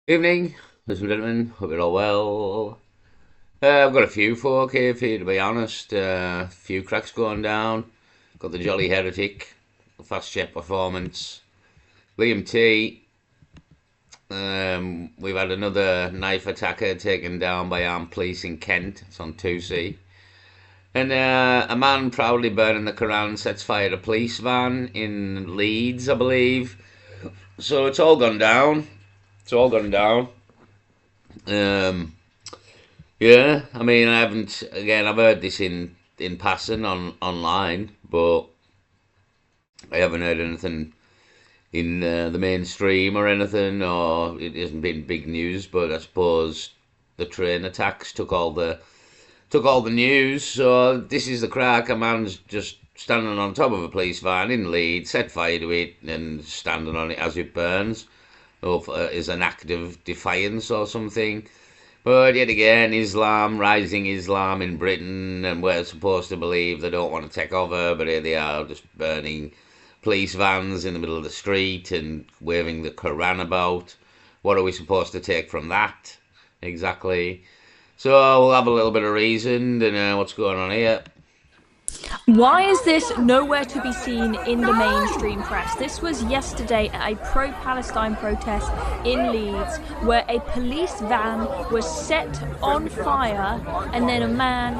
Evening, ladies and gentlemen. Hope you're all well. I've got a few folk here for you, to be honest. A few cracks going down. Got the Jolly Heretic, Fast Jet Performance, Liam T. We've had another knife attacker taken down by armed police in Kent. It's on 2C. And a man proudly burning the Quran sets fire to a police van in Leeds, I believe. So it's all gone down. It's all gone down. Um, Yeah, I mean, I haven't. Again, I've heard this in passing online, but I haven't heard anything in the mainstream or anything, or it hasn't been big news. But I suppose the train attacks took all the news. So this is the crack. A man's just standing on top of a police van in Leeds, set fire to it, and standing on it as it burns, or is an act of defiance or something. But yet again, rising Islam in Britain, and we're supposed to believe they don't want to take over, but here they are just burning police vans in the middle of the street and waving the Quran about. What are we supposed to take from that? Exactly. So we'll have a little bit of reason and what's going on here. Why is this nowhere to be seen in the mainstream press? This was yesterday at a pro-Palestine protest in Leeds where a police van was set on fire and then a man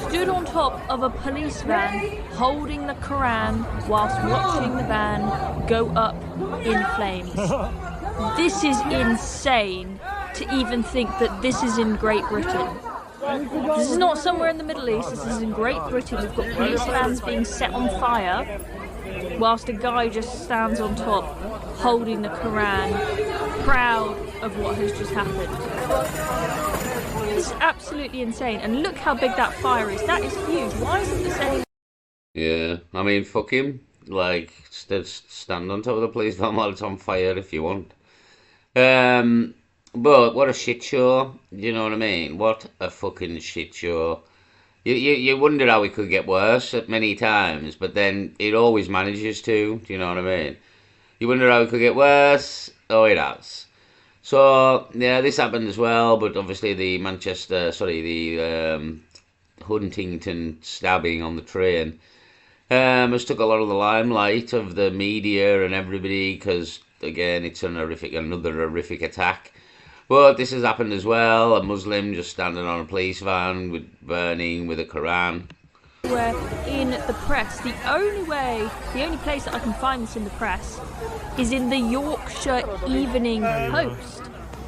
stood on top of a police van holding the Quran whilst watching the van go up in flames. This is insane to even think that this is in Great Britain. This is not somewhere in the Middle East, this is in Great Britain. We've got police vans being set on fire whilst a guy just stands on top holding the Quran, proud of what has just happened. This is absolutely insane. And look how big that fire is. That is huge. Why isn't this any... Yeah, I mean, fuck him. Like, stand on top of the police van while it's on fire if you want. Um, but what a shit show. You know what I mean? What a fucking shit show. You wonder how it could get worse at many times, but then it always manages to. Do you know what I mean? You wonder how it could get worse. Oh, it has. So yeah, this happened as well, but obviously the Huntington stabbing on the train has took a lot of the limelight of the media and everybody because again, it's another horrific attack. But this has happened as well. A Muslim just standing on a police van burning with a Quran. Where in the press, the only place that I can find this in the press is in the Yorkshire Evening Post.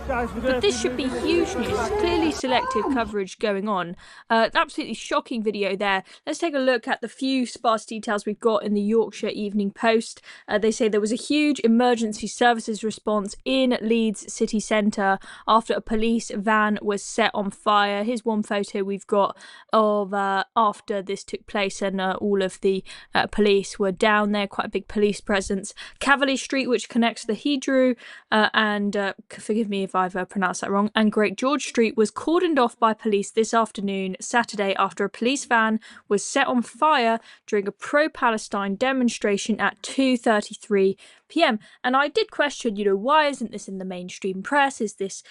But this should be huge news. Clearly selective coverage going on. Absolutely shocking video there. Let's take a look at the few sparse details we've got in the Yorkshire Evening Post. They say there was a huge emergency services response in Leeds city centre after a police van was set on fire. Here's one photo we've got of after this took place, and all of the police were down there. Quite a big police presence. Cavalier Street, which connects the Hedrew and forgive me if I've pronounced that wrong, and Great George Street was cordoned off by police this afternoon, Saturday, after a police van was set on fire during a pro-Palestine demonstration at 2:33 p.m. And I did question, why isn't this in the mainstream press? Is this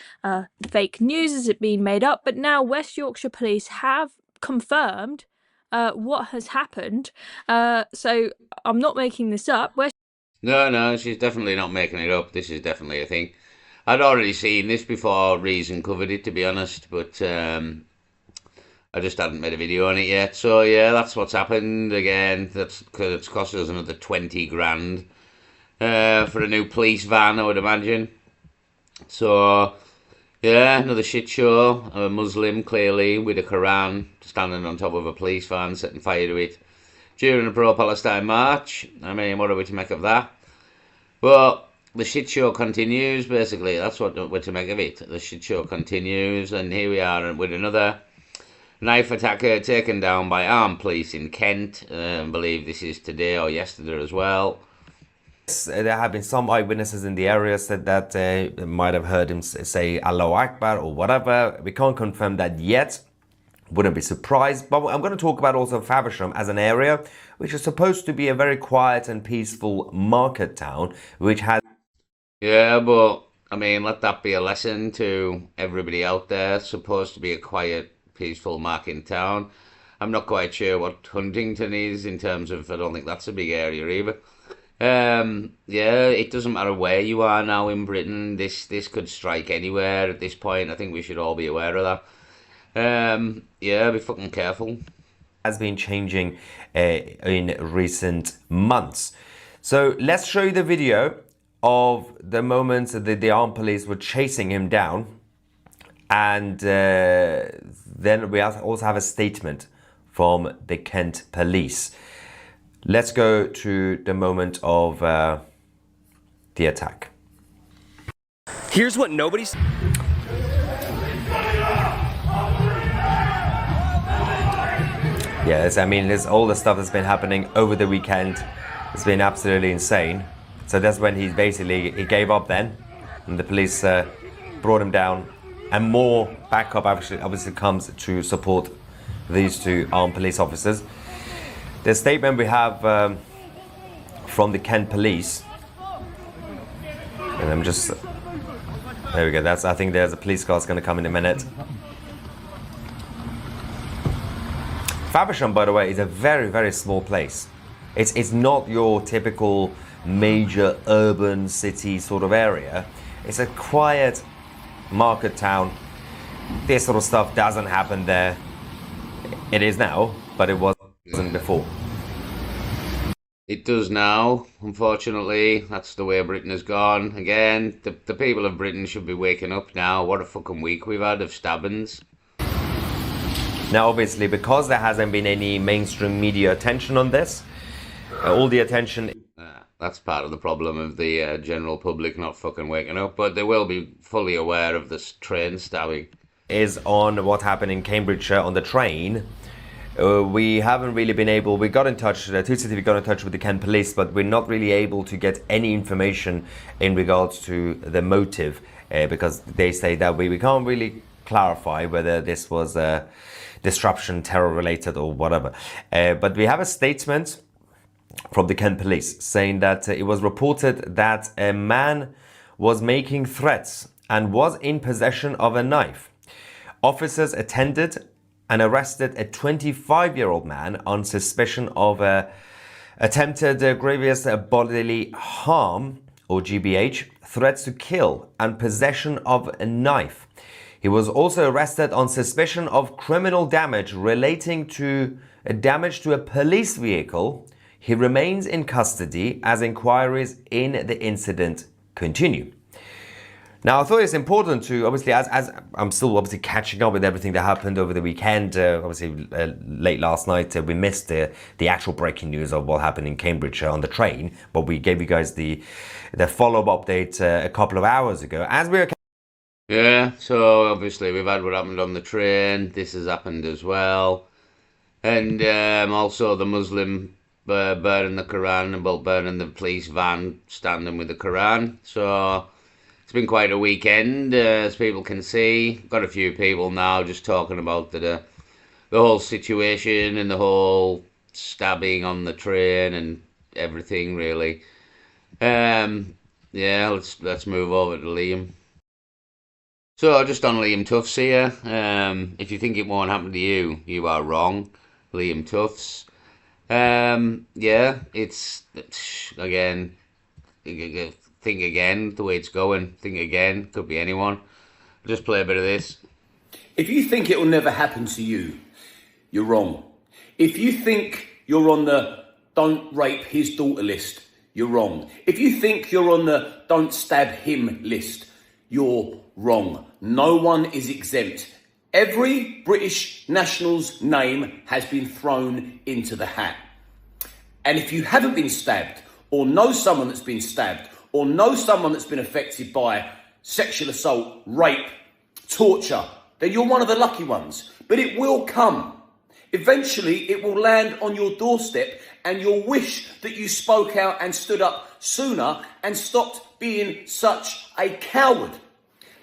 fake news? Is it being made up? But now West Yorkshire Police have confirmed what has happened. So I'm not making this up. No, she's definitely not making it up. This is definitely a thing. I'd already seen this before Reason covered it, to be honest, but I just hadn't made a video on it yet. So yeah, that's what's happened again. That's because it's cost us another 20 grand for a new police van, I would imagine. So yeah, another shit show. A Muslim clearly with a Quran standing on top of a police van, setting fire to it during a pro-Palestine march. I mean, what are we to make of that? Well, the shit show continues, basically. That's what we're to make of it. The shit show continues, and here we are with another knife attacker taken down by armed police in Kent. I believe this is today or yesterday as well. There have been some eyewitnesses in the area said that they might have heard him say Allahu Akbar or whatever. We can't confirm that yet. Wouldn't be surprised. But I'm going to talk about also Faversham as an area which is supposed to be a very quiet and peaceful market town, which has... Yeah, but I mean, let that be a lesson to everybody out there. It's supposed to be a quiet, peaceful market town. I'm not quite sure what Huntington is in terms of, I don't think that's a big area either. Yeah, it doesn't matter where you are now in Britain. This could strike anywhere at this point. I think we should all be aware of that. Yeah, be fucking careful. Has been changing in recent months. So let's show you the video of the moment that the armed police were chasing him down, and then we also have a statement from the Kent police. Let's go to the moment of the attack. Here's what nobody's... Yes, I mean, there's all the stuff that's been happening over the weekend. It's been absolutely insane. So that's when he gave up then, and the police brought him down, and more backup obviously comes to support these two armed police officers. The statement we have from the Kent police, and I'm just, there we go. I think there's a police car that's going to come in a minute. Faversham, by the way, is a very, very small place. It's not your typical major urban city sort of area. It's a quiet market town. This sort of stuff doesn't happen there. It is now, but it wasn't before. It does now, unfortunately. That's the way Britain has gone. Again, the people of Britain should be waking up now. What a fucking week we've had of stabbings. Now, obviously, because there hasn't been any mainstream media attention on this, all the attention... That's part of the problem of the general public not fucking waking up, but they will be fully aware of this train stabbing. ...is on what happened in Cambridgeshire on the train. We haven't really been able... We got in touch, we got in touch with the Kent police, but we're not really able to get any information in regards to the motive, because they say that we can't really clarify whether this was disruption, terror-related or whatever. But we have a statement from the Kent police saying that it was reported that a man was making threats and was in possession of a knife. Officers attended and arrested a 25-year-old man on suspicion of attempted grievous bodily harm, or GBH, threats to kill, and possession of a knife. He was also arrested on suspicion of criminal damage relating to damage to a police vehicle. He remains in custody as inquiries in the incident continue. Now, I thought it's important to, obviously, as I'm still obviously catching up with everything that happened over the weekend, late last night, we missed the actual breaking news of what happened in Cambridge on the train, but we gave you guys the follow-up update a couple of hours ago. As we were... Yeah, so obviously we've had what happened on the train. This has happened as well. And also the Muslim burning the Quran, and burning the police van standing with the Quran. So it's been quite a weekend, as people can see. Got a few people now just talking about the whole situation and the whole stabbing on the train and everything, really. Yeah, let's move over to Liam. So just on Liam Tufts here, if you think it won't happen to you, you are wrong. Liam Tufts. Yeah, it's again, think again, the way it's going, think again, could be anyone. Just play a bit of this. If you think it will never happen to you, you're wrong. If you think you're on the don't rape his daughter list, you're wrong. If you think you're on the don't stab him list, you're wrong. No one is exempt. Every British national's name has been thrown into the hat. And if you haven't been stabbed, or know someone that's been stabbed, or know someone that's been affected by sexual assault, rape, torture, then you're one of the lucky ones. But it will come. Eventually, it will land on your doorstep, and you'll wish that you spoke out and stood up sooner and stopped being such a coward.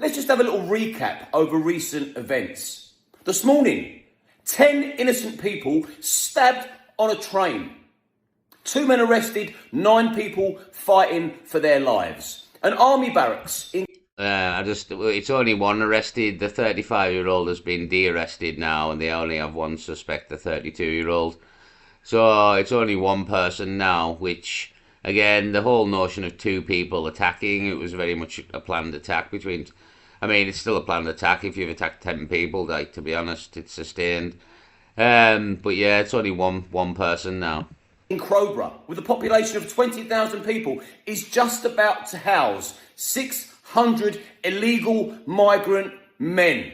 Let's just have a little recap over recent events. This morning, 10 innocent people stabbed on a train. 2 men arrested, 9 people fighting for their lives. An army barracks in... It's only one arrested. The 35-year-old has been de-arrested now, and they only have one suspect, the 32-year-old. So it's only one person now, which, again, the whole notion of two people attacking, it was very much a planned attack between. I mean, it's still a planned attack if you've attacked 10 people, like, to be honest, it's sustained. But yeah, it's only one person now. In Crowborough, with a population of 20,000 people, is just about to house 600 illegal migrant men.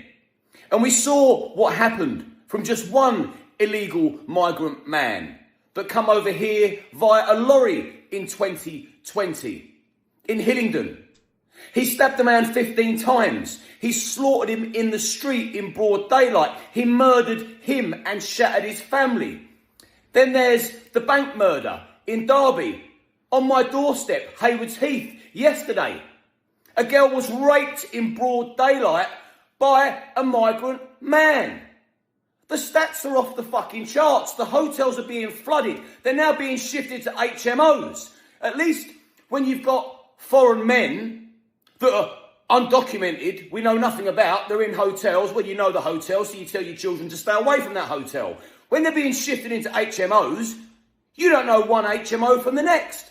And we saw what happened from just one illegal migrant man that come over here via a lorry in 2020 in Hillingdon. He stabbed a man 15 times. He slaughtered him in the street in broad daylight. He murdered him and shattered his family. Then there's the bank murder in Derby, on my doorstep, Haywards Heath, yesterday. A girl was raped in broad daylight by a migrant man. The stats are off the fucking charts. The hotels are being flooded. They're now being shifted to HMOs. At least when you've got foreign men that are undocumented, we know nothing about, they're in hotels, well, you know the hotel, so you tell your children to stay away from that hotel. When they're being shifted into HMOs, you don't know one HMO from the next.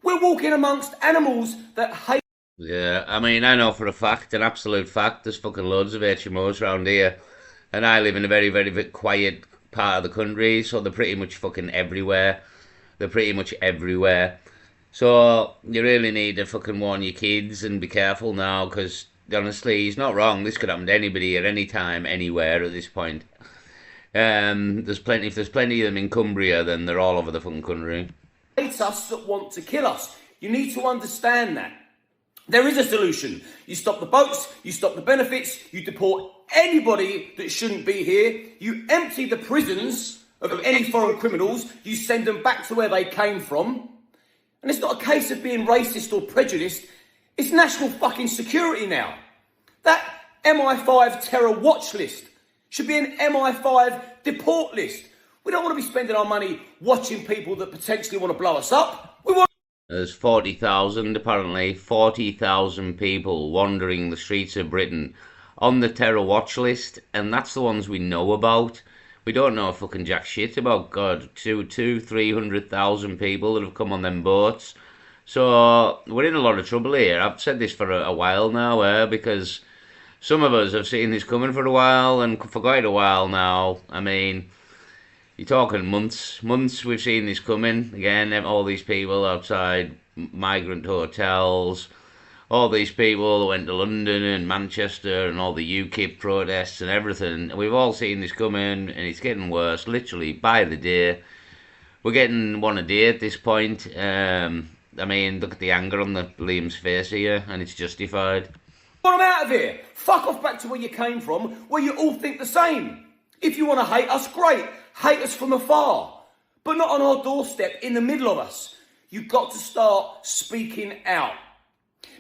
We're walking amongst animals that hate. Yeah, I mean, I know for a fact, an absolute fact, there's fucking loads of HMOs around here. And I live in a very, very, very quiet part of the country, so they're pretty much fucking everywhere. They're pretty much everywhere. So you really need to fucking warn your kids and be careful now, because honestly, he's not wrong. This could happen to anybody at any time, anywhere at this point. There's plenty. If there's plenty of them in Cumbria, then they're all over the fucking country. Hate us that want to kill us. You need to understand that. There is a solution. You stop the boats, you stop the benefits, you deport anybody that shouldn't be here, you empty the prisons of any foreign criminals, you send them back to where they came from. And it's not a case of being racist or prejudiced, it's national fucking security now. That MI5 terror watch list should be an MI5 deport list. We don't want to be spending our money watching people that potentially want to blow us up. We want. There's 40,000, apparently, 40,000 people wandering the streets of Britain on the terror watch list, and that's the ones we know about. We don't know fucking jack shit about, God, 300,000 people that have come on them boats. So we're in a lot of trouble here. I've said this for a while now, because some of us have seen this coming for a while and for quite a while now. I mean, you're talking months we've seen this coming. Again, all these people outside migrant hotels, all these people that went to London and Manchester and all the UKIP protests and everything. We've all seen this coming, and it's getting worse, literally, by the day. We're getting one a day at this point. I mean, look at the anger on Liam's face here, and it's justified. Want them out of here. Fuck off back to where you came from, where you all think the same. If you want to hate us, great. Hate us from afar. But not on our doorstep, in the middle of us. You've got to start speaking out.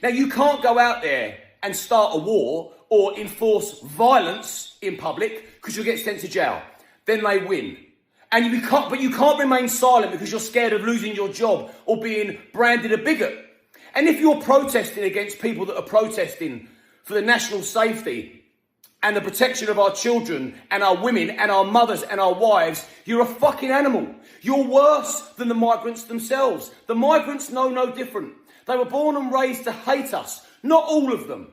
Now, you can't go out there and start a war or enforce violence in public because you'll get sent to jail. Then they win. And you can't remain silent because you're scared of losing your job or being branded a bigot. And if you're protesting against people that are protesting for the national safety and the protection of our children and our women and our mothers and our wives, you're a fucking animal. You're worse than the migrants themselves. The migrants know no different. They were born and raised to hate us. Not all of them.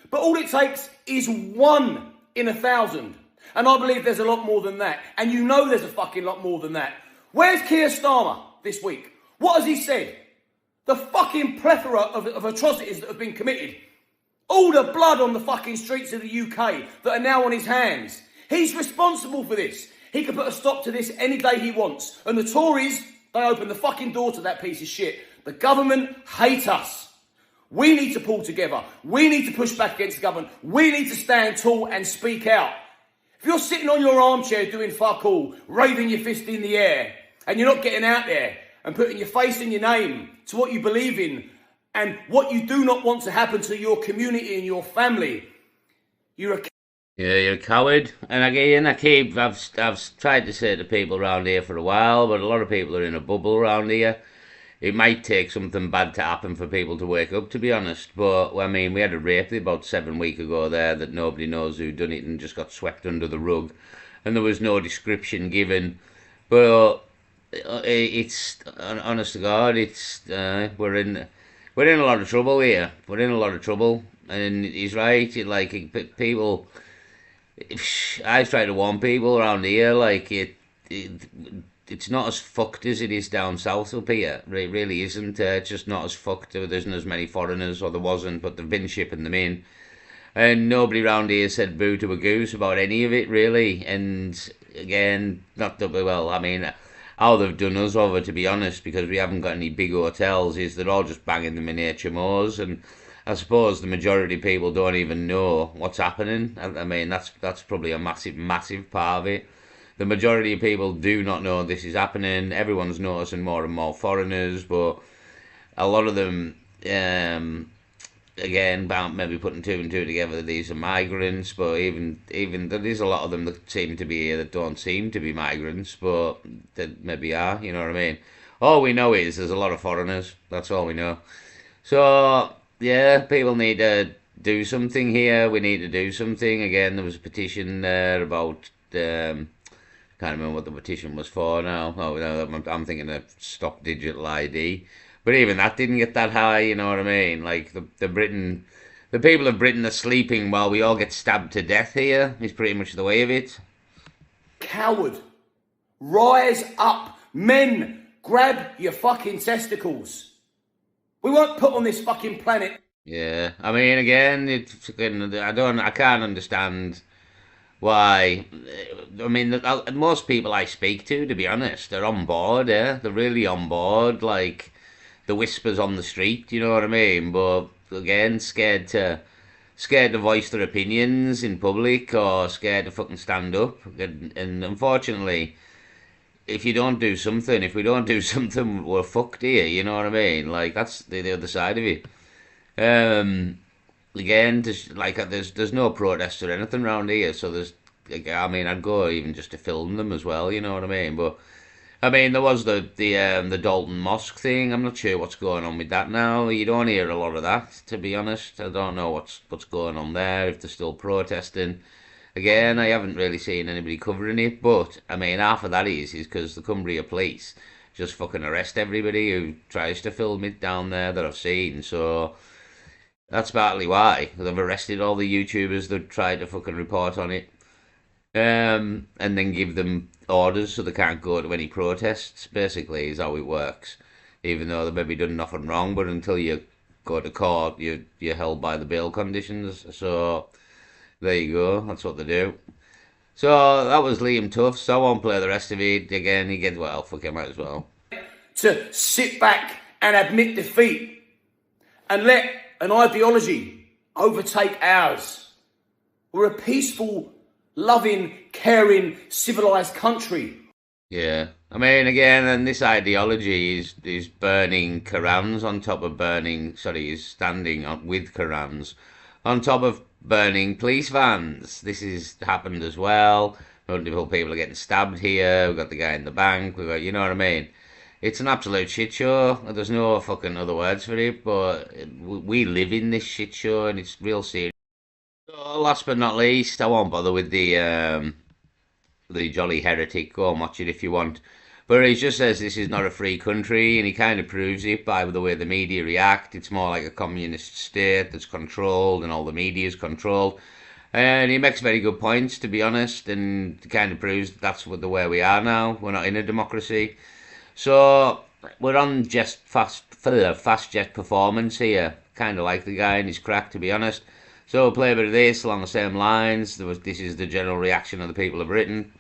But all it takes is 1 in 1,000. And I believe there's a lot more than that. And you know there's a fucking lot more than that. Where's Keir Starmer this week? What has he said? The fucking plethora of atrocities that have been committed. All the blood on the fucking streets of the UK that are now on his hands. He's responsible for this. He can put a stop to this any day he wants. And the Tories, they open the fucking door to that piece of shit. The government hate us. We need to pull together. We need to push back against the government. We need to stand tall and speak out. If you're sitting on your armchair doing fuck all, waving your fist in the air, and you're not getting out there and putting your face and your name to what you believe in and what you do not want to happen to your community and your family, you're a... Yeah, you're a coward. And again, I've tried to say to people around here for a while, but a lot of people are in a bubble around here. it might take something bad to happen for people to wake up, to be honest. But I mean, we had a rape about 7 weeks ago there that nobody knows who done it and just got swept under the rug, and there was no description given. But it's honest to God, it's we're in a lot of trouble here. We're in a lot of trouble, and he's right. People, I try to warn people around here, it's not as fucked as it is down south up here. It really isn't. It's just not as fucked. There isn't as many foreigners, or there wasn't, but they've been shipping them in. And nobody round here said boo to a goose about any of it, really. And again, not that, well, I mean, how they've done us over, to be honest, because we haven't got any big hotels, is they're all just banging them in HMOs. And I suppose the majority of people don't even know what's happening. I mean, that's probably a massive, massive part of it. The majority of people do not know this is happening. Everyone's noticing more and more foreigners, but a lot of them, again, about maybe putting two and two together, these are migrants, but even there is a lot of them that seem to be here that don't seem to be migrants, but that maybe are, you know what I mean? All we know is there's a lot of foreigners. That's all we know. So, yeah, people need to do something here. We need to do something. Again, there was a petition there about... can't remember what the petition was for now. Oh, no, I'm thinking of stop digital ID. But even that didn't get that high, you know what I mean? Like, the people of Britain are sleeping while we all get stabbed to death here, is pretty much the way of it. Coward. Rise up. Men, grab your fucking testicles. We weren't put on this fucking planet. Yeah, I mean, again, I can't understand why. I mean, most people I speak to be honest, they're on board, yeah? They're really on board, like the whispers on the street, you know what I mean? But again, scared to voice their opinions in public, or scared to fucking stand up. And unfortunately, if we don't do something, we're fucked here, you know what I mean? Like, that's the other side of it. Again, there's no protest or anything around here, so I mean, I'd go even just to film them as well, you know what I mean? But I mean, there was the Dalton Mosque thing. I'm not sure what's going on with that now. You don't hear a lot of that, to be honest. I don't know what's going on there, if they're still protesting. Again, I haven't really seen anybody covering it, but I mean, half of that is because the Cumbria police just fucking arrest everybody who tries to film it down there that I've seen. So that's partly why they've arrested all the YouTubers that tried to fucking report on it, and then give them orders so they can't go to any protests. Basically, is how it works. Even though they maybe done nothing wrong, but until you go to court, you're held by the bail conditions. So there you go. That's what they do. So that was Liam Tufts. I won't play the rest of it again. He gets well. Fuck him, might as well. To sit back and admit defeat and let an ideology overtake ours. We're a peaceful, loving, caring, civilized country. Yeah, I mean, again, and this ideology is burning Qurans on top of is standing on, with Qurans on top of burning police vans. This has happened as well. Multiple people are getting stabbed here. We've got the guy in the bank. We've got, you know what I mean? It's an absolute shit show. There's no fucking other words for it, but we live in this shit show, and it's real serious. So, last but not least, I won't bother with the Jolly Heretic. Go and watch it if you want. But he just says this is not a free country, and he kind of proves it by the way the media react. It's more like a communist state that's controlled, and all the media is controlled. And he makes very good points, to be honest, and kind of proves that's the way we are now. We're not in a democracy. So we're on just fast jet performance here. Kind of like the guy in his crack, to be honest. So we'll play a bit of this along the same lines. This is the general reaction of the people of Britain.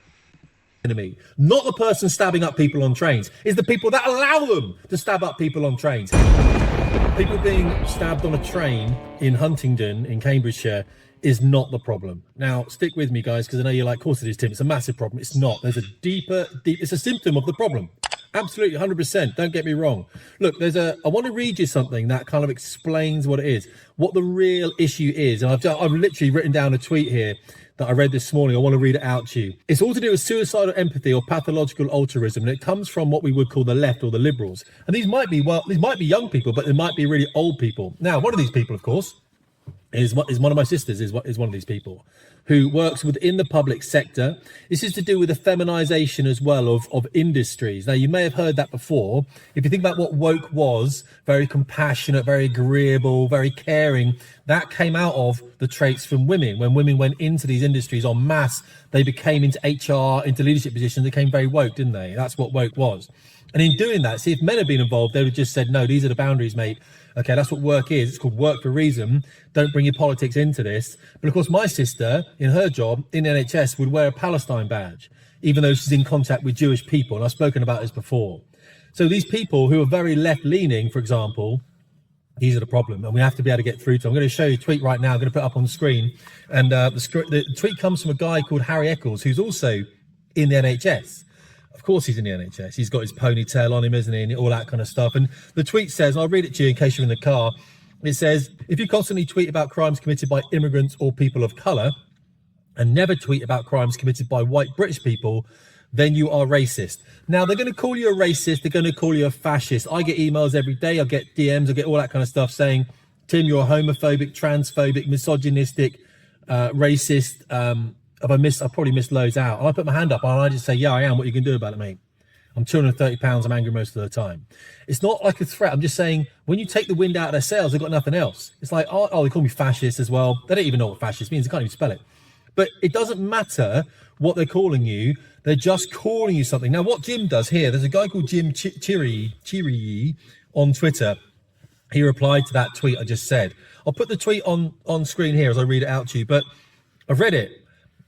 Enemy, not the person stabbing up people on trains, is the people that allow them to stab up people on trains. People being stabbed on a train in Huntington, in Cambridgeshire, is not the problem. Now, stick with me, guys, because I know you're like, of course it is, Tim. It's a massive problem. It's not. There's a deeper, it's a symptom of the problem. Absolutely, 100%. Don't get me wrong. Look, I want to read you something that kind of explains what it is, what the real issue is. And I've literally written down a tweet here that I read this morning. I want to read it out to you. It's all to do with suicidal empathy or pathological altruism, and it comes from what we would call the left or the liberals. And these might be young people, but they might be really old people. Now, one of these people, of course, is one of my sisters, is one of these people who works within the public sector. This is to do with the feminization as well of industries. Now, you may have heard that before. If you think about what woke was, very compassionate, very agreeable, very caring, that came out of the traits from women. When women went into these industries en masse, they became into HR, into leadership positions, they became very woke, didn't they? That's what woke was. And in doing that, see, if men had been involved, they would have just said, no, these are the boundaries, mate. Okay, that's what work is. It's called work for a reason. Don't bring your politics into this. But of course, my sister, in her job, in the NHS, would wear a Palestine badge, even though she's in contact with Jewish people. And I've spoken about this before. So these people who are very left-leaning, for example, these are the problem. And we have to be able to get through to them. I'm going to show you a tweet right now. I'm going to put it up on the screen. And the tweet comes from a guy called Harry Eccles, who's also in the NHS. Of course he's in the NHS. He's got his ponytail on him, isn't he? And all that kind of stuff. And the tweet says, I'll read it to you in case you're in the car. It says, if you constantly tweet about crimes committed by immigrants or people of colour and never tweet about crimes committed by white British people, then you are racist. Now, they're going to call you a racist. They're going to call you a fascist. I get emails every day. I get DMs. I get all that kind of stuff saying, Tim, you're homophobic, transphobic, misogynistic, racist, I've probably missed loads out. And I put my hand up and I just say, yeah, I am. What you can do about it, mate? I'm 230 pounds. I'm angry most of the time. It's not like a threat. I'm just saying, when you take the wind out of their sails, they've got nothing else. It's like, oh, they call me fascist as well. They don't even know what fascist means. They can't even spell it. But it doesn't matter what they're calling you. They're just calling you something. Now, what Jim does here, there's a guy called Jim Chiri on Twitter. He replied to that tweet I just said. I'll put the tweet on screen here as I read it out to you. But I've read it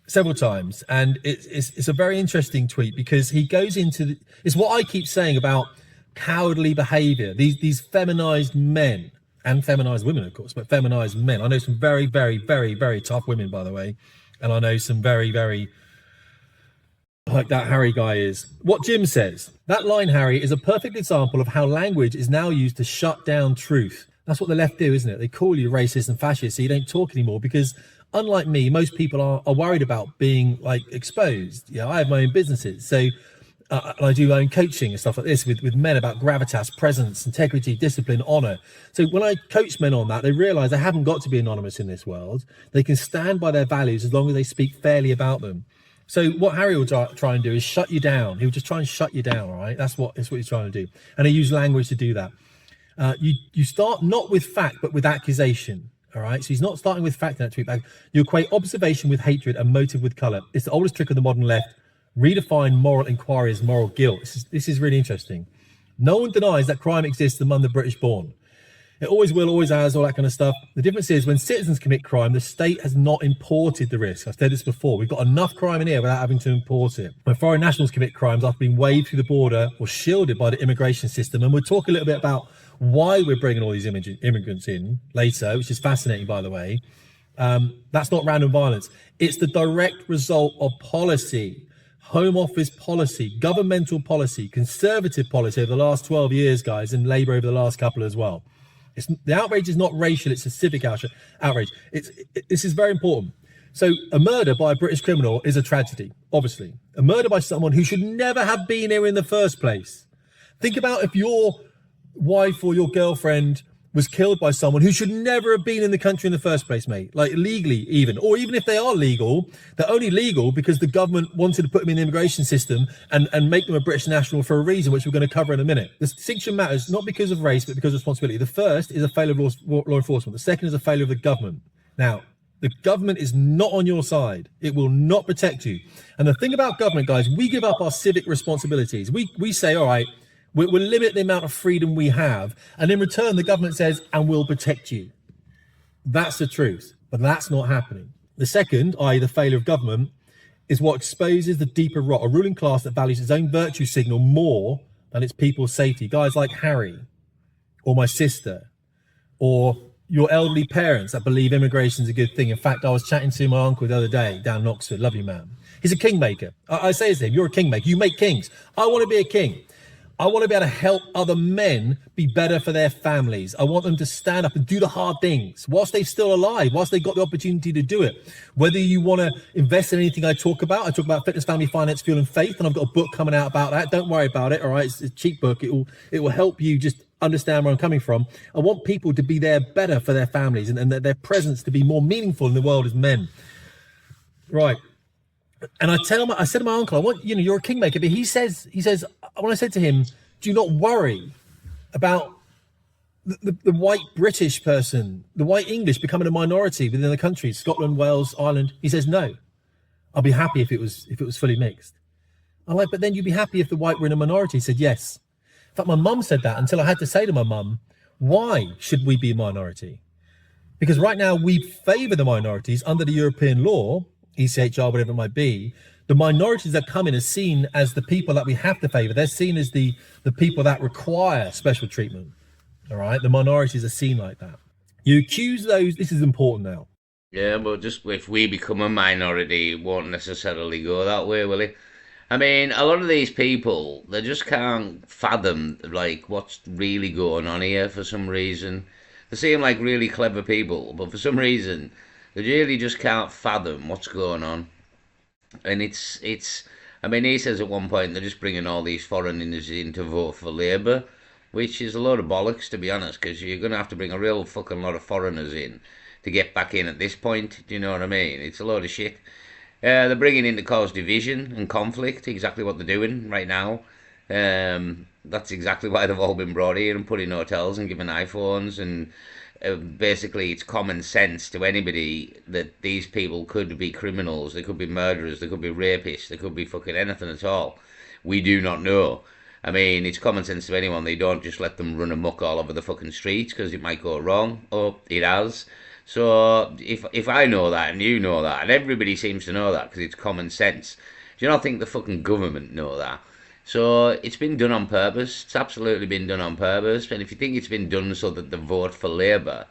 several times, and it's a very interesting tweet because he goes into it's what I keep saying about cowardly behavior. These feminized men and feminized women, of course, but feminized men. I know some very, very, very, very tough women, by the way, and I know some very, very like that Harry guy is. What Jim says, that line, Harry, is a perfect example of how language is now used to shut down truth. That's what the left do, isn't it? They call you racist and fascist so you don't talk anymore because unlike me, most people are worried about being like exposed. Yeah, I have my own businesses. So I do my own coaching and stuff like this with men about gravitas, presence, integrity, discipline, honor. So when I coach men on that, they realize they haven't got to be anonymous in this world. They can stand by their values as long as they speak fairly about them. So what Harry will try and do is shut you down. He'll just try and shut you down, all right? That's what he's trying to do. And he uses language to do that. You start not with fact, but with accusation. All right, so he's not starting with fact in that tweet back. You equate observation with hatred and motive with colour. It's the oldest trick of the modern left. Redefine moral inquiry as moral guilt. This is really interesting. No one denies that crime exists among the British born. It always will, always has, all that kind of stuff. The difference is when citizens commit crime, the state has not imported the risk. I've said this before. We've got enough crime in here without having to import it. When foreign nationals commit crimes after being waved through the border or shielded by the immigration system, and we'll talk a little bit about why we're bringing all these immigrants in later, which is fascinating, by the way. That's not random violence. It's the direct result of policy, Home Office policy, governmental policy, conservative policy over the last 12 years, guys, and Labour over the last couple as well. The outrage is not racial, it's a civic outrage. This is very important. So a murder by a British criminal is a tragedy, obviously. A murder by someone who should never have been here in the first place. Think about if your wife or your girlfriend was killed by someone who should never have been in the country in the first place, mate. Like legally even. Or even if they are legal, they're only legal because the government wanted to put them in the immigration system and make them a British national for a reason, which we're going to cover in a minute. The distinction matters not because of race, but because of responsibility. The first is a failure of law enforcement. The second is a failure of the government. Now, the government is not on your side. It will not protect you. And the thing about government, guys, we give up our civic responsibilities. We say, all right, we'll limit the amount of freedom we have. And in return, the government says, and we'll protect you. That's the truth. But that's not happening. The second, i.e. the failure of government, is what exposes the deeper rot, a ruling class that values its own virtue signal more than its people's safety. Guys like Harry, or my sister, or your elderly parents that believe immigration is a good thing. In fact, I was chatting to my uncle the other day down in Oxford. Love you, man. He's a kingmaker. I say to him, you're a kingmaker. You make kings. I want to be a king. I want to be able to help other men be better for their families. I want them to stand up and do the hard things whilst they're still alive, whilst they've got the opportunity to do it. Whether you want to invest in anything I talk about fitness, family, finance, fuel, and faith, and I've got a book coming out about that. Don't worry about it. All right, it's a cheap book. It will help you just understand where I'm coming from. I want people to be there better for their families and their presence to be more meaningful in the world as men. Right. And I said to my uncle, I want, you're a kingmaker. But he says, when I said to him, do not worry about the white British person, the white English becoming a minority within the country, Scotland, Wales, Ireland. He says, no, I'll be happy if it was fully mixed. I'm like, but then you'd be happy if the white were in a minority. He said, yes. In fact, my mum said that until I had to say to my mum, why should we be a minority? Because right now we favour the minorities under the European law, ECHR, whatever it might be. The minorities that come in are seen as the people that we have to favour. They're seen as the people that require special treatment. All right, the minorities are seen like that. You accuse those. This is important now. Yeah, but just if we become a minority, it won't necessarily go that way, will it? I mean, a lot of these people, they just can't fathom like what's really going on here for some reason. They seem like really clever people, but for some reason, they really just can't fathom what's going on. And I mean, he says at one point they're just bringing all these foreigners in to vote for Labour, which is a load of bollocks, to be honest, because you're going to have to bring a real fucking lot of foreigners in to get back in at this point. Do you know what I mean? It's a load of shit. They're bringing in to cause division and conflict, exactly what they're doing right now. That's exactly why they've all been brought here and put in hotels and given iPhones, and basically it's common sense to anybody that these people could be criminals, they could be murderers, they could be rapists, they could be fucking anything at all. We do not know. I mean, it's common sense to anyone. They don't just let them run amok all over the fucking streets because it might go wrong. Oh, it has. So if I know that and you know that and everybody seems to know that because it's common sense, do you not think the fucking government know that? So it's been done on purpose. It's absolutely been done on purpose. And if you think it's been done so that they vote for Labour,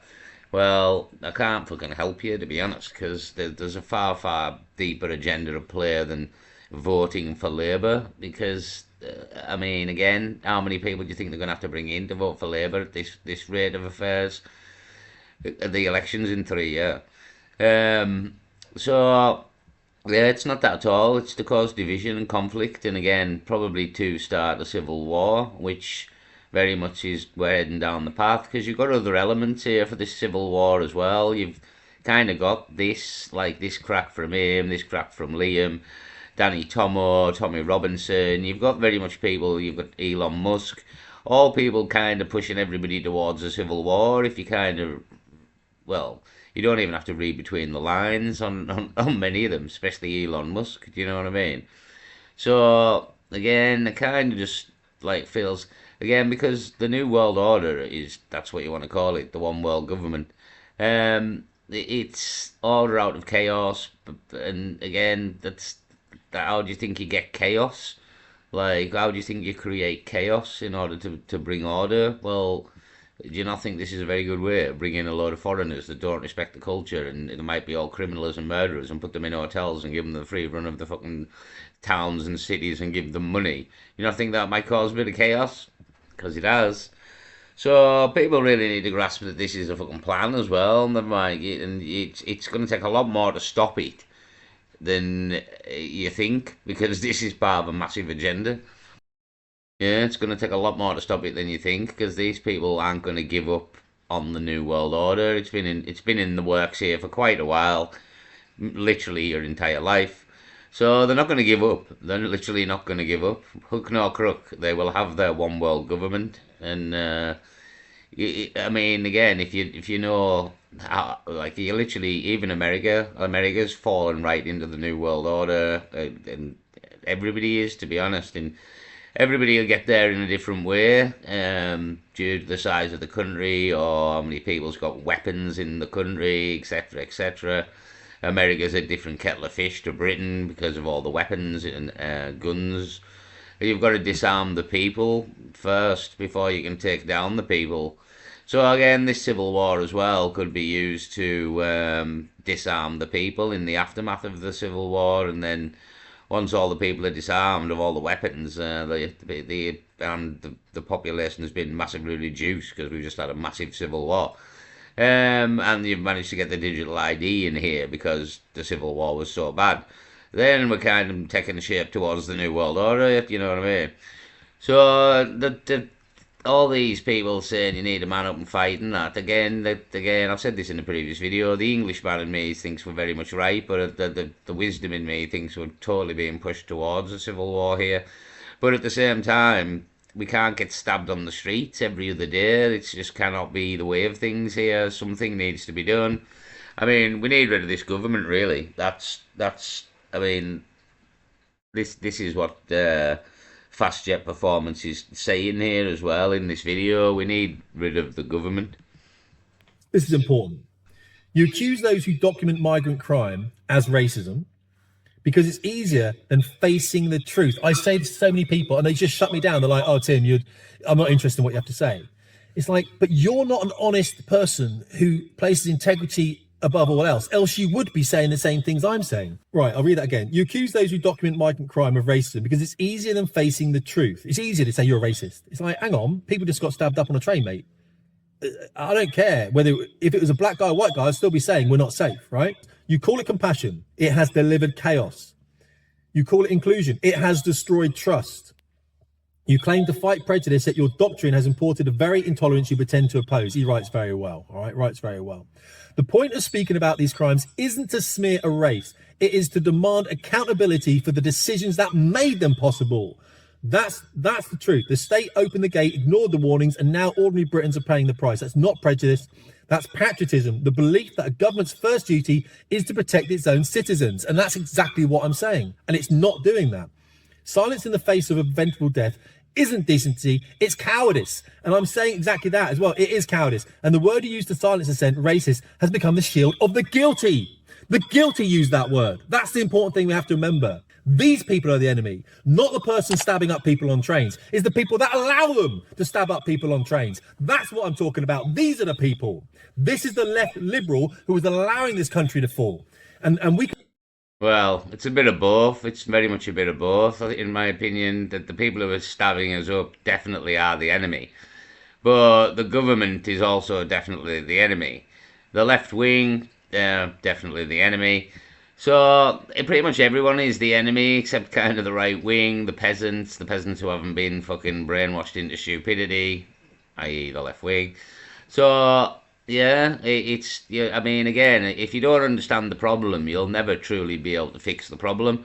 well, I can't fucking help you, to be honest, because there's a far, far deeper agenda at play than voting for Labour. Because, I mean, again, how many people do you think they're going to have to bring in to vote for Labour at this rate of affairs? The elections in 3 years. So, yeah, it's not that at all. It's to cause division and conflict, and again, probably to start a civil war, which very much is we're heading down the path, because you've got other elements here for this civil war as well. You've kind of got this crack from him, this crack from Liam, Danny Tomo, Tommy Robinson. You've got very much people, you've got Elon Musk, all people kind of pushing everybody towards a civil war. If you kind of, well, you don't even have to read between the lines on many of them, especially Elon Musk. Do you know what I mean? So, again, it kind of just like feels, again, because the New World Order is, that's what you want to call it, the one world government. It's order out of chaos, and again, how do you think you get chaos? Like, how do you think you create chaos in order to bring order? Well, do you not think this is a very good way of bringing in a load of foreigners that don't respect the culture, and it might be all criminals and murderers, and put them in hotels and give them the free run of the fucking towns and cities and give them money? You not think that might cause a bit of chaos? Because it has. So people really need to grasp that this is a fucking plan as well, and it's going to take a lot more to stop it than you think, because this is part of a massive agenda. Yeah, it's going to take a lot more to stop it than you think, because these people aren't going to give up on the New World Order. It's been in the works here for quite a while, literally your entire life. So they're not going to give up. They're literally not going to give up. Hook nor crook, they will have their one world government. And I mean, again, if you know how, like, you literally, even America's fallen right into the New World Order, and everybody is, to be honest, and everybody will get there in a different way, due to the size of the country, or how many people's got weapons in the country, etc., etc. America's a different kettle of fish to Britain because of all the weapons and guns. You've got to disarm the people first before you can take down the people. So again, this civil war as well could be used to disarm the people in the aftermath of the civil war, and then once all the people are disarmed of all the weapons, the and the population has been massively reduced because we've just had a massive civil war. And you've managed to get the digital ID in here because the civil war was so bad. Then we're kind of taking a shape towards the New World Order, you know what I mean? So all these people saying you need a man up and fight and that, again, I've said this in a previous video, the Englishman in me thinks we're very much right, but the wisdom in me thinks we're totally being pushed towards a civil war here. But at the same time, we can't get stabbed on the streets every other day. It just cannot be the way of things here. Something needs to be done. I mean, we need rid of this government, really. I mean, this is what Fast Jet Performance is saying here as well in this video. We need rid of the government. This is important. You accuse those who document migrant crime as racism because it's easier than facing the truth. I say this to so many people and they just shut me down. They're like, oh, Tim, I'm not interested in what you have to say. It's like, but you're not an honest person who places integrity above all else you would be saying the same things I'm saying. Right, I'll read that again. You accuse those who document migrant crime of racism because it's easier than facing the truth. It's easier to say you're a racist. It's like, hang on, people just got stabbed up on a train, mate. I don't care if it was a black guy or white guy, I'd still be saying we're not safe, right? You call it compassion, it has delivered chaos. You call it inclusion, it has destroyed trust. You claim to fight prejudice, yet your doctrine has imported a very intolerance you pretend to oppose. He writes very well, all right, writes very well. The point of speaking about these crimes isn't to smear a race. It is to demand accountability for the decisions that made them possible. That's the truth. The state opened the gate, ignored the warnings, and now ordinary Britons are paying the price. That's not prejudice. That's patriotism, the belief that a government's first duty is to protect its own citizens. And that's exactly what I'm saying. And it's not doing that. Silence in the face of a preventable death isn't decency, it's cowardice. And I'm saying exactly that as well. It is cowardice. And the word you use to silence dissent, racist, has become the shield of the guilty. The guilty use that word. That's the important thing we have to remember. These people are the enemy, not the person stabbing up people on trains. It's the people that allow them to stab up people on trains. That's what I'm talking about. These are the people. This is the left liberal who is allowing this country to fall. And we can... Well, it's a bit of both. It's very much a bit of both, in my opinion, that the people who are stabbing us up definitely are the enemy. But the government is also definitely the enemy. The left wing, definitely the enemy. So pretty much everyone is the enemy except kind of the right wing, the peasants who haven't been fucking brainwashed into stupidity, i.e. the left wing. So... yeah, I mean, again, if you don't understand the problem, you'll never truly be able to fix the problem.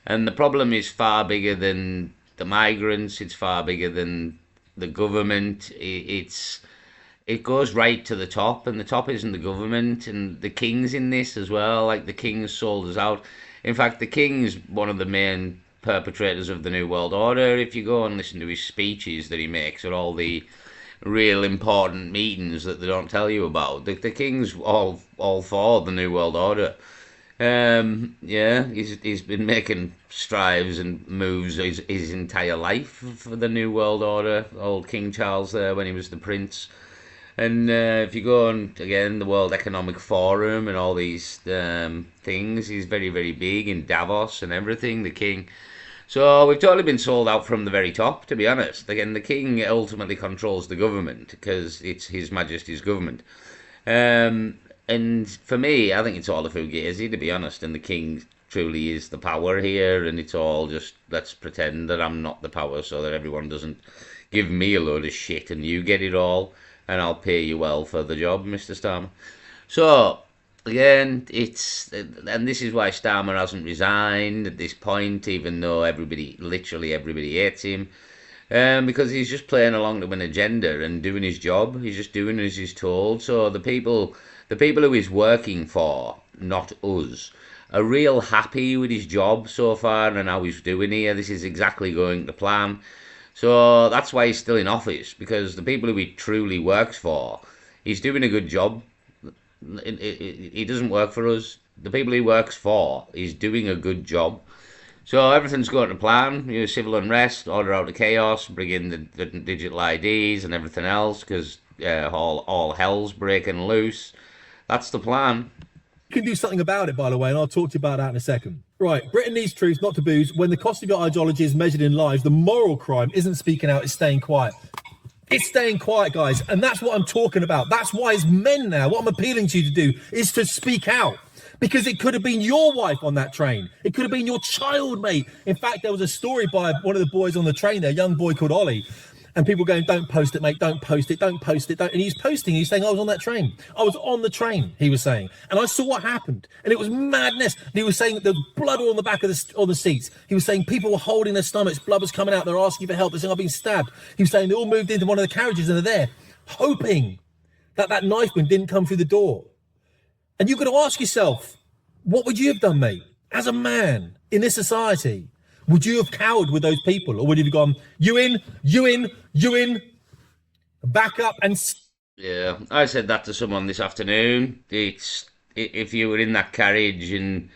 And the problem is far bigger than the migrants, it's far bigger than the government. It goes right to the top, and the top isn't the government, and the king's in this as well. Like, the king's sold us out. In fact, the king's one of the main perpetrators of the New World Order. If you go and listen to his speeches that he makes at all the real important meetings that they don't tell you about, the king's all for the New World Order. Yeah, he's been making strides and moves his entire life for the New World Order. Old King Charles there when he was the prince. And if you go on, again, the World Economic Forum and all these things, he's very, very big in Davos and everything, the king. So we've totally been sold out from the very top, to be honest. Again, the king ultimately controls the government because it's His Majesty's government. And for me, I think it's all a fugazi, to be honest, and the king truly is the power here, and it's all just, let's pretend that I'm not the power so that everyone doesn't give me a load of shit and you get it all, and I'll pay you well for the job, Mr. Starmer. So... again, and this is why Starmer hasn't resigned at this point, even though literally everybody hates him, because he's just playing along to an agenda and doing his job. He's just doing as he's told. So the people who he's working for, not us, are real happy with his job so far and how he's doing here. This is exactly going to plan. So that's why he's still in office, because the people who he truly works for, he's doing a good job. He doesn't work for us. The people he works for, he's doing a good job. So everything's going to plan. Civil unrest, order out of chaos, bring in the digital IDs and everything else, because all hell's breaking loose. That's the plan. You can do something about it, by the way, and I'll talk to you about that in a second. Right, Britain needs truth, not taboos. When the cost of your ideology is measured in lives, the moral crime isn't speaking out, it's staying quiet. It's staying quiet, guys, and that's what I'm talking about. That's why as men now, what I'm appealing to you to do is to speak out. Because it could have been your wife on that train. It could have been your child, mate. In fact, there was a story by one of the boys on the train there, a young boy called Ollie. And people going, don't post it, mate, don't post it, don't post it. Don't. And he's posting, he's saying, I was on that train. I was on the train, he was saying. And I saw what happened. And it was madness. And he was saying there was blood all on the back of the seats. He was saying people were holding their stomachs, blood was coming out, they're asking for help, they're saying, I've been stabbed. He was saying they all moved into one of the carriages and they're there, hoping that that knifeman didn't come through the door. And you've got to ask yourself, what would you have done, mate, as a man in this society? Would you have cowered with those people, or would you have gone, you in, back up and... Yeah, I said that to someone this afternoon. It's if you were in that carriage and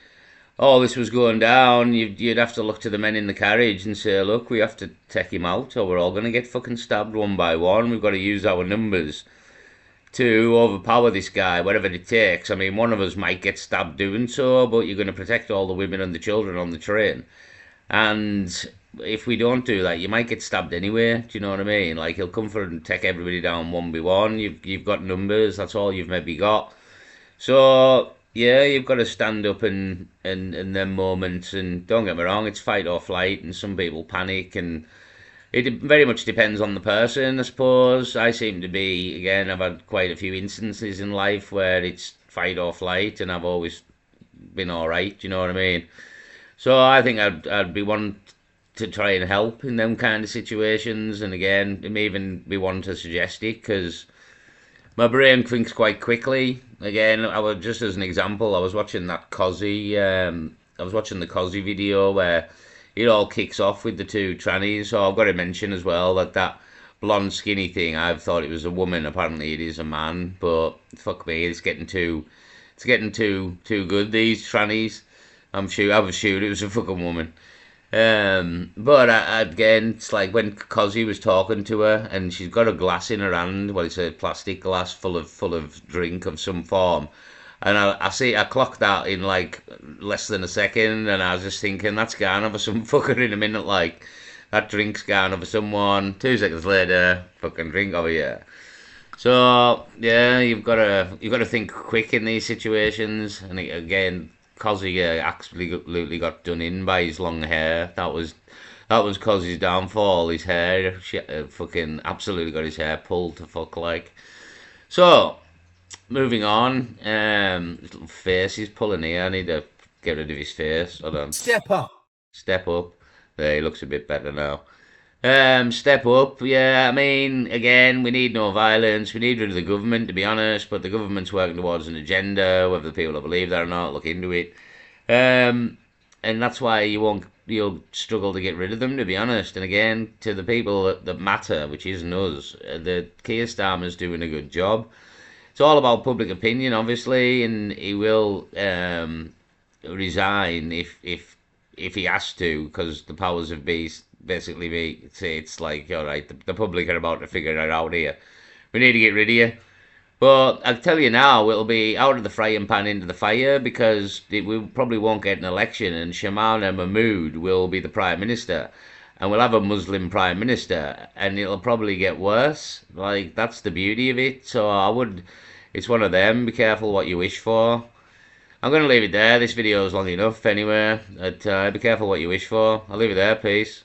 all this was going down, you'd have to look to the men in the carriage and say, look, we have to take him out or we're all going to get fucking stabbed one by one. We've got to use our numbers to overpower this guy, whatever it takes. I mean, one of us might get stabbed doing so, but you're going to protect all the women and the children on the train. And if we don't do that, you might get stabbed anyway. Do you know what I mean? Like, he'll come for and take everybody down one by one. You've got numbers. That's all you've maybe got. So yeah, you've got to stand up in them moments. And don't get me wrong, it's fight or flight. And some people panic, and it very much depends on the person, I suppose. I seem to be, again, I've had quite a few instances in life where it's fight or flight, and I've always been all right. Do you know what I mean? So I think I'd be one to try and help in them kind of situations. And again, it may even be one to suggest it, because my brain thinks quite quickly. Again, I was, just as an example, I was watching that Cozzy, I was watching the Cozzy video where it all kicks off with the two trannies. So I've got to mention as well that blonde skinny thing, I've thought it was a woman. Apparently it is a man, but fuck me, it's getting too good, these trannies. I was sure it was a fucking woman. But again, it's like when Cozzy was talking to her, and she's got a glass in her hand. Well, it's a plastic glass full of drink of some form. And I clocked that in like less than a second, and I was just thinking, that's gone over some fucker in a minute. Like, that drink's gone over someone. 2 seconds later, fucking drink over here. So yeah, you've got to think quick in these situations. And again, Cozzy absolutely got done in by his long hair. That was Cozzy's downfall. His hair, fucking absolutely got his hair pulled to fuck like. So, moving on. His little face he's pulling here. I need to get rid of his face. Hold on. Step up. Step up. There, he looks a bit better now. Step up, yeah, I mean, again, we need no violence, we need rid of the government, to be honest, but the government's working towards an agenda, whether the people will believe that or not, look into it. And that's why you'll struggle to get rid of them, to be honest. And again, to the people that matter, which isn't us, the Keir Starmer's doing a good job. It's all about public opinion, obviously, and he will resign if he has to, because the powers of beast basically say it's like, all right, the public are about to figure it out here. We need to get rid of you. But I'll tell you now, it'll be out of the frying pan into the fire, because we probably won't get an election, and Shamana Mahmood will be the Prime Minister. And we'll have a Muslim Prime Minister, and it'll probably get worse. Like, that's the beauty of it. So it's one of them. Be careful what you wish for. I'm going to leave it there. This video is long enough anyway. But, be careful what you wish for. I'll leave it there. Peace.